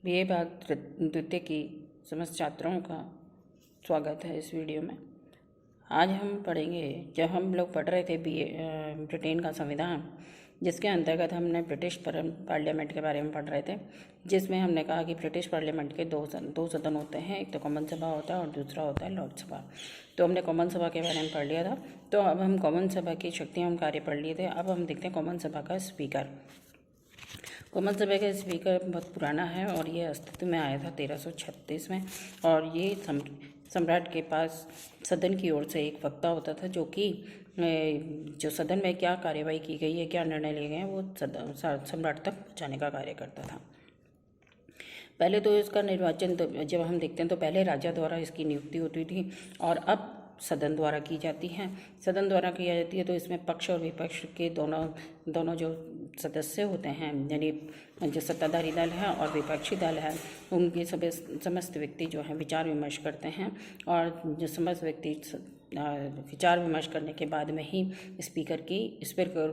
BA भाग द्वितीय की समस्त छात्रों का स्वागत है इस वीडियो में। आज हम पढ़ेंगे, जब हम लोग पढ़ रहे थे ब्रिटेन का संविधान, जिसके अंतर्गत हमने ब्रिटिश पार्लियामेंट के बारे में पढ़ रहे थे, जिसमें हमने कहा कि ब्रिटिश पार्लियामेंट के दो सदन होते हैं, एक तो कॉमन सभा होता है और दूसरा होता है लॉर्ड सभा। तो हमने कॉमन सभा के बारे में पढ़ लिया था। तो अब हम कॉमन सभा की शक्तियाँ हम कार्य पढ़ लिए थे। अब हम देखते हैं कॉमन सभा का स्पीकर। कॉमन सभा का स्पीकर बहुत पुराना है और ये अस्तित्व में आया था 1336 में। और ये सम्राट के पास सदन की ओर से एक वक्ता होता था, जो कि जो सदन में क्या कार्यवाही की गई है, क्या निर्णय लिए गए हैं, वो सम्राट तक पहुँचाने का कार्य करता था। पहले तो इसका निर्वाचन जब हम देखते हैं तो पहले राजा द्वारा इसकी नियुक्ति होती थी और अब सदन द्वारा की जाती है। सदन द्वारा की जाती है तो इसमें पक्ष और विपक्ष के दोनों जो सदस्य होते हैं, यानी जो सत्ताधारी दल है और विपक्षी दल है, उनके समस्त व्यक्ति जो है विचार विमर्श करते हैं और जो समस्त व्यक्ति विचार विमर्श करने के बाद में ही स्पीकर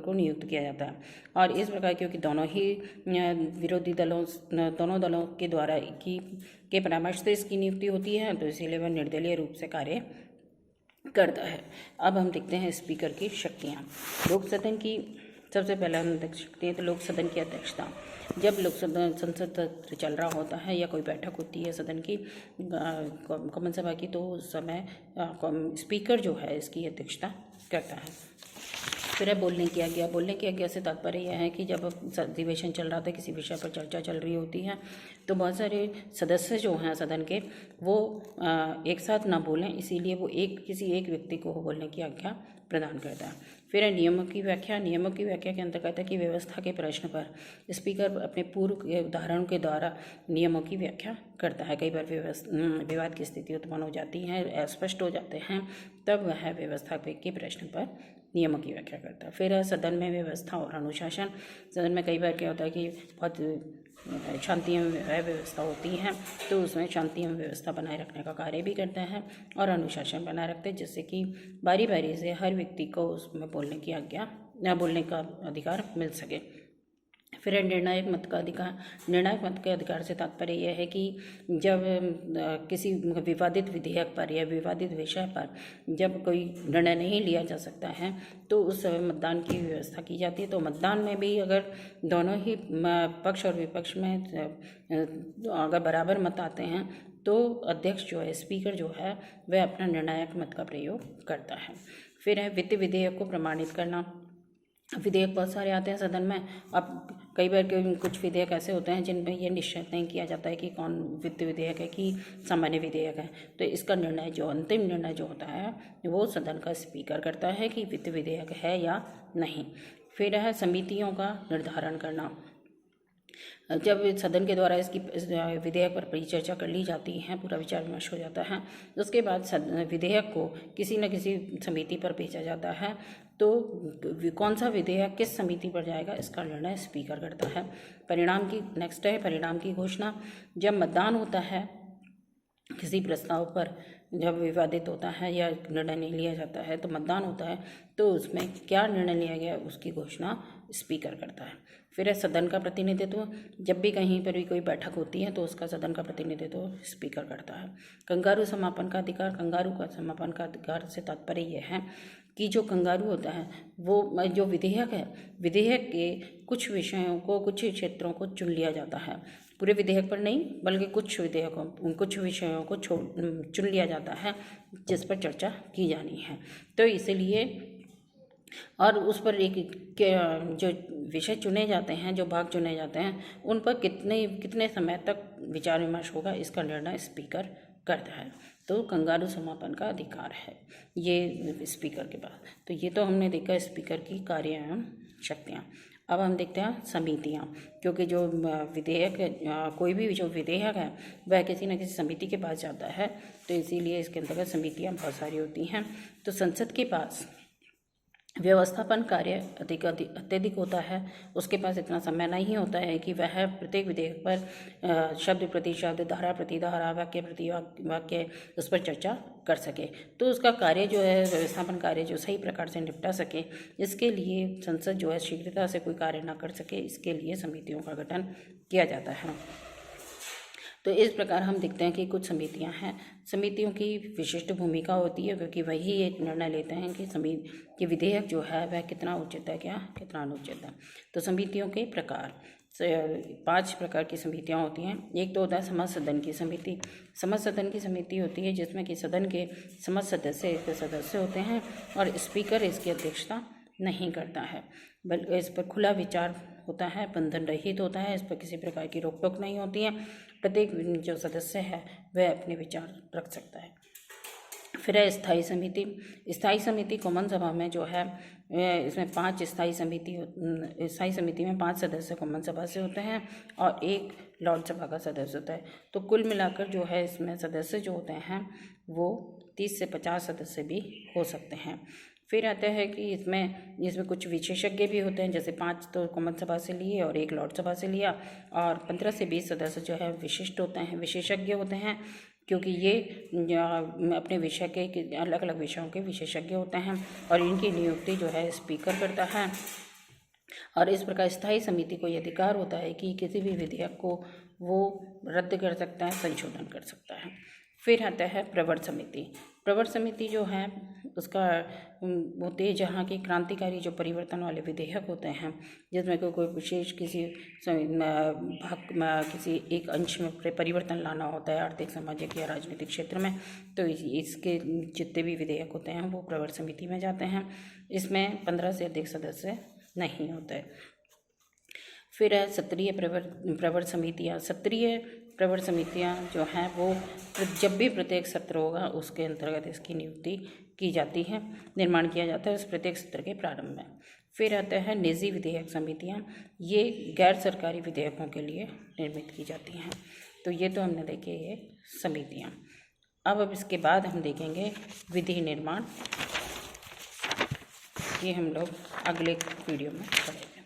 को नियुक्त किया जाता है। और इस प्रकार क्योंकि दोनों दलों के द्वारा के परामर्श से इसकी नियुक्ति होती है, तो इसीलिए वह निर्दलीय रूप से कार्य करता है। अब हम देखते हैं स्पीकर की शक्तियाँ। लोक सदन की सबसे पहले हम देख सकते हैं तो लोक सदन की अध्यक्षता। जब संसद सत्र चल रहा होता है या कोई बैठक होती है सदन की, कॉमन सभा की, तो उस समय स्पीकर जो है इसकी अध्यक्षता करता है। फिर है बोलने की आज्ञा। बोलने की आज्ञा से तात्पर्य यह है कि जब अधिवेशन चल रहा था, किसी विषय पर चर्चा चल रही होती है, तो बहुत सारे सदस्य जो हैं सदन के, वो एक साथ ना बोलें, इसीलिए वो किसी एक व्यक्ति को बोलने की आज्ञा प्रदान करता है। फिर है नियमों की व्याख्या। नियमों की व्याख्या के अंतर्गत है कि व्यवस्था के प्रश्न पर स्पीकर अपने पूर्व के उदाहरण के द्वारा नियमों की व्याख्या करता है। कई बार विवाद की स्थिति उत्पन्न हो जाती है, अस्पष्ट हो जाते हैं, तब वह व्यवस्था के प्रश्न पर नियमों की व्याख्या करता है। फिर है सदन में व्यवस्था और अनुशासन। सदन में कई बार क्या होता है कि बहुत शांति एवं व्यवस्था होती है, तो उसमें शांति एवं व्यवस्था बनाए रखने का कार्य भी करते हैं और अनुशासन बनाए रखते हैं, जिससे कि बारी बारी से हर व्यक्ति को उसमें बोलने की आज्ञा या बोलने का अधिकार मिल सके। फिर है निर्णायक मत का अधिकार। निर्णायक मत के अधिकार से तात्पर्य यह है कि जब किसी विवादित विधेयक पर या विवादित विषय पर जब कोई निर्णय नहीं लिया जा सकता है, तो उस समय मतदान की व्यवस्था की जाती है। तो मतदान में भी अगर दोनों ही पक्ष और विपक्ष में अगर बराबर मत आते हैं, तो अध्यक्ष जो है, स्पीकर जो है, वह अपना निर्णायक मत का प्रयोग करता है। फिर है वित्त विधेयक को प्रमाणित करना। विधेयक बहुत सारे आते हैं सदन में। अब कई बार कुछ विधेयक ऐसे होते हैं जिनमें ये निश्चित नहीं किया जाता है कि कौन वित्त विधेयक है कि सामान्य विधेयक है, तो इसका निर्णय जो अंतिम निर्णय जो होता है वो सदन का स्पीकर करता है कि वित्त विधेयक है या नहीं। फिर है समितियों का निर्धारण करना। जब सदन के द्वारा इस विधेयक पर परिचर्चा कर ली जाती है, पूरा विचार विमर्श हो जाता है, उसके बाद विधेयक को किसी न किसी समिति पर भेजा जाता है। तो कौन सा विधेयक किस समिति पर जाएगा, इसका निर्णय स्पीकर करता है। नेक्स्ट है परिणाम की घोषणा। जब मतदान होता है किसी प्रस्ताव पर, जब विवादित होता है या निर्णय नहीं लिया जाता है, तो मतदान होता है, तो उसमें क्या निर्णय लिया गया उसकी घोषणा स्पीकर करता है। फिर है सदन का प्रतिनिधित्व। जब भी कहीं पर भी कोई बैठक होती है तो उसका सदन का प्रतिनिधित्व स्पीकर करता है। कंगारू समापन का अधिकार। कंगारू का समापन का अधिकार से तात्पर्य यह है कि जो कंगारू होता है, वो जो विधेयक है, विधेयक के कुछ विषयों को, कुछ क्षेत्रों को चुन लिया जाता है, पूरे विधेयक पर नहीं, बल्कि कुछ विषयों को चुन लिया जाता है जिस पर चर्चा की जानी है। तो इसीलिए और उस पर जो विषय चुने जाते हैं, जो भाग चुने जाते हैं, उन पर कितने समय तक विचार विमर्श होगा, इसका निर्णय स्पीकर करता है। तो कंगारू समापन का अधिकार है ये स्पीकर के पास। तो ये तो हमने देखा स्पीकर की कार्य एवं शक्तियाँ। अब हम देखते हैं समितियाँ, क्योंकि जो विधेयक है, कोई भी जो विधेयक है वह किसी न किसी समिति के पास जाता है, तो इसीलिए इसके अंतर्गत समितियाँ बहुत सारी होती हैं। तो संसद के पास व्यवस्थापन कार्य अत्यधिक होता है। उसके पास इतना समय नहीं होता है कि वह प्रत्येक विधेयक पर शब्द प्रति शब्द, धारा प्रति धारा, वाक्य प्रति वाक्य उस पर चर्चा कर सके। तो उसका कार्य जो है, व्यवस्थापन कार्य जो सही प्रकार से निपटा सके, इसके लिए संसद जो है शीघ्रता से कोई कार्य ना कर सके, इसके लिए समितियों का गठन किया जाता है। तो इस प्रकार हम देखते हैं कि कुछ समितियां हैं। समितियों की विशिष्ट भूमिका होती है, क्योंकि वही एक निर्णय लेते हैं कि समिति कि विधेयक जो है वह कितना उचित है, कितना अनुचित है। तो समितियों के प्रकार 5 प्रकार की समितियां होती हैं। एक तो होता है समस्त सदन की समिति। समस्त सदन की समिति होती है जिसमें कि सदन के समस्त सदस्य होते हैं और स्पीकर इसकी अध्यक्षता नहीं करता है, बल्कि इस पर खुला विचार होता है, बंधन रहित होता है, इस पर किसी प्रकार की रोक टोक नहीं होती है। प्रत्येक जो सदस्य है वह अपने विचार रख सकता है। फिर है स्थायी समिति। स्थायी समिति कॉमन सभा में जो है इसमें 5 स्थायी समिति में 5 सदस्य कॉमन सभा से होते हैं और 1 लॉर्ड सभा का सदस्य होता है। तो कुल मिलाकर जो है इसमें सदस्य जो होते हैं वो 30 से 50 सदस्य भी हो सकते हैं। फिर आता है कि इसमें कुछ विशेषज्ञ भी होते हैं, जैसे 5 तो कॉमन सभा से लिए और 1 लॉर्ड सभा से लिया, और 15 से 20 सदस्य जो है विशेषज्ञ होते हैं, क्योंकि ये अपने विषय के अलग अलग विषयों के विशेषज्ञ होते हैं और इनकी नियुक्ति जो है स्पीकर करता है। और इस प्रकार स्थायी समिति को ये अधिकार होता है कि किसी भी विधेयक को वो रद्द कर सकता है, संशोधन कर सकता है। फिर आता है प्रवर समिति। प्रवर समिति जो है उसका होती है जहाँ की क्रांतिकारी जो परिवर्तन वाले विधेयक होते हैं, जिसमें कोई विशेष किसी किसी एक अंश में परिवर्तन लाना होता है आर्थिक, सामाजिक या राजनीतिक क्षेत्र में, तो इसके जितने भी विधेयक होते हैं वो प्रवर समिति में जाते हैं। इसमें 15 से अधिक सदस्य नहीं होते। फिर है सत्रीय प्रवर समितियाँ। सत्रीय प्रवर समितियाँ जो हैं वो जब भी प्रत्येक सत्र होगा उसके अंतर्गत इसकी नियुक्ति की जाती है, निर्माण किया जाता है उस प्रत्येक सत्र के प्रारंभ में। फिर आता है निजी विधेयक समितियाँ। ये गैर सरकारी विधेयकों के लिए निर्मित की जाती हैं। तो ये तो हमने देखे ये समितियाँ। अब इसके बाद हम देखेंगे विधि निर्माण। ये हम लोग अगले वीडियो में पढ़ेंगे।